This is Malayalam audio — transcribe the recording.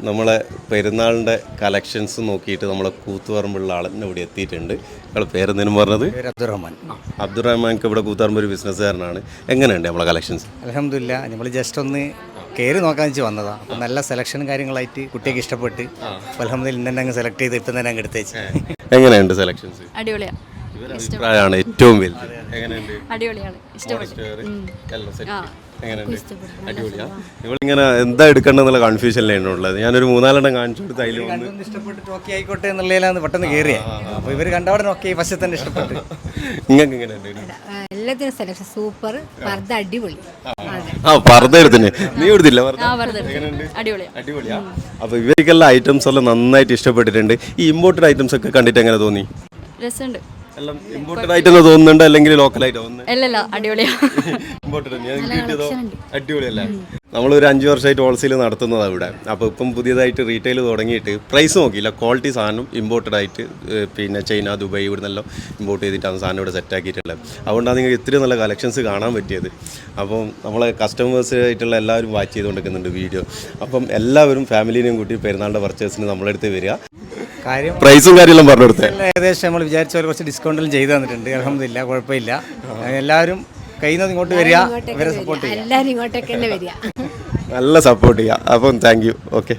നമ്മളെ പെരുന്നാളിൻ്റെ കളക്ഷൻസ് നോക്കിയിട്ട് നമ്മളെ കൂത്തുപറമ്പുള്ള ആളെന്നെ ഇവിടെ എത്തിയിട്ടുണ്ട്. നിങ്ങളുടെ പേരെന്തിനും പറഞ്ഞത്? അബ്ദുറഹ്മാൻ. അബ്ദുറഹ്മാൻക്ക് ഇവിടെ കൂത്തുപറമ്പ് ഒരു ബിസിനസ്സുകാരനാണ്. എങ്ങനെയുണ്ട് നമ്മളെ കളക്ഷൻസ്? അൽഹംദുലില്ലാ, നമ്മൾ ജസ്റ്റ് ഒന്ന് കയറി നോക്കാൻ വെച്ച് വന്നതാണ്. അപ്പം നല്ല സെലക്ഷൻ കാര്യങ്ങളായിട്ട് കുട്ടിക്ക് ഇഷ്ടപ്പെട്ട് അൽഹംദുലില്ലാ ഇന്നെ അങ്ങ് സെലക്ട് ചെയ്ത് ഇപ്പം തന്നെ അങ്ങ് എടുത്തേച്ച്. എങ്ങനെയുണ്ട് സെലക്ഷൻസ്? അടിപൊളിയാണ്. അഭിപ്രായമാണ് ഏറ്റവും വലുത്. എങ്ങനെയുണ്ട്? അടിപൊളിയാണ്, ഇഷ്ടപ്പെട്ടു. അടിപൊളിയാ. ഇവളിങ്ങനെ എന്താ എടുക്കേണ്ടതെന്നുള്ള കൺഫ്യൂഷനിലാണ് ഉള്ളത്. ഞാനൊരു 4-5 കാണിച്ചു കൊടുത്ത് അതിൽ ഇഷ്ടപ്പെട്ടിട്ട് ഓക്കെ ആയിക്കോട്ടെ എന്നുള്ളതിലാണ് പെട്ടെന്ന് കയറിയത്. അപ്പോൾ ഇവർ കണ്ടവിടെ ഓക്കെ ഫസ്റ്റ് തന്നെ ഇഷ്ടപ്പെട്ടു. നിങ്ങൾക്ക് എങ്ങനെയുണ്ട്? എല്ലാത്തിനും സെലക്ഷൻ സൂപ്പർ. പർദ്ദ അടിപൊളി. പർദ്ദ എടുത്തിന് നീ എടുത്തില്ല? അടിപൊളിയാ. അപ്പൊ ഇവർക്കെല്ലാം ഐറ്റംസ് എല്ലാം നന്നായിട്ട് ഇഷ്ടപ്പെട്ടിട്ടുണ്ട്. ഈ ഇമ്പോർട്ടഡ് ഐറ്റംസ് ഒക്കെ കണ്ടിട്ട് എങ്ങനെ തോന്നി? രസമുണ്ട്. എല്ലാം ഇമ്പോർട്ടഡ് ആയിട്ട് തോന്നുന്നുണ്ട് അല്ലെങ്കിൽ ലോക്കൽ ആയിട്ട് തോന്നുന്നു? അല്ലല്ല, അടിപൊളിയാ. അടിപൊളിയല്ലേ? നമ്മളൊരു 5 വർഷമായിട്ട് ഹോൾസെയിൽ നടത്തുന്നതാണ് ഇവിടെ. അപ്പോൾ ഇപ്പം പുതിയതായിട്ട് റീറ്റെയിൽ തുടങ്ങിയിട്ട് പ്രൈസ് നോക്കിയില്ല, ക്വാളിറ്റി സാധനം ഇമ്പോർട്ടഡ് ആയിട്ട് പിന്നെ ചൈന, ദുബായ് ഇവിടെ നിന്നെല്ലാം ഇമ്പോർട്ട് ചെയ്തിട്ടാണ് സാധനം ഇവിടെ സെറ്റ് ആക്കിയിട്ടുള്ളത്. അതുകൊണ്ടാണ് നിങ്ങൾക്ക് ഇത്രയും നല്ല കളക്ഷൻസ് കാണാൻ പറ്റിയത്. അപ്പം നമ്മളെ കസ്റ്റമേഴ്സായിട്ടുള്ള എല്ലാവരും വാച്ച് ചെയ്തുകൊണ്ടിരിക്കുന്നുണ്ട് വീഡിയോ. അപ്പം എല്ലാവരും ഫാമിലിനെയും കൂട്ടി പെരുന്നാളിൻ്റെ പർച്ചേസിന് നമ്മളെടുത്ത് വരിക. കാര്യം പ്രൈസും കാര്യമെല്ലാം പറഞ്ഞു കൊടുത്തേ. ഏകദേശം നമ്മൾ വിചാരിച്ച പോലെ കുറച്ച് ഡിസ്കൗണ്ടെല്ലാം ചെയ്തു തന്നിട്ടുണ്ട്. അൽഹംദുലില്ലാ, കുഴപ്പമില്ല. എല്ലാവരും കഴിയുന്നത് ഇങ്ങോട്ട് വരിക, ഇവരെ സപ്പോർട്ട് ചെയ്യുക. എല്ലാവരും ഇങ്ങോട്ടേക്ക് തന്നെ വരിക. നല്ല സപ്പോർട്ട് ചെയ്യുക. അപ്പം താങ്ക് യു. ഓക്കെ.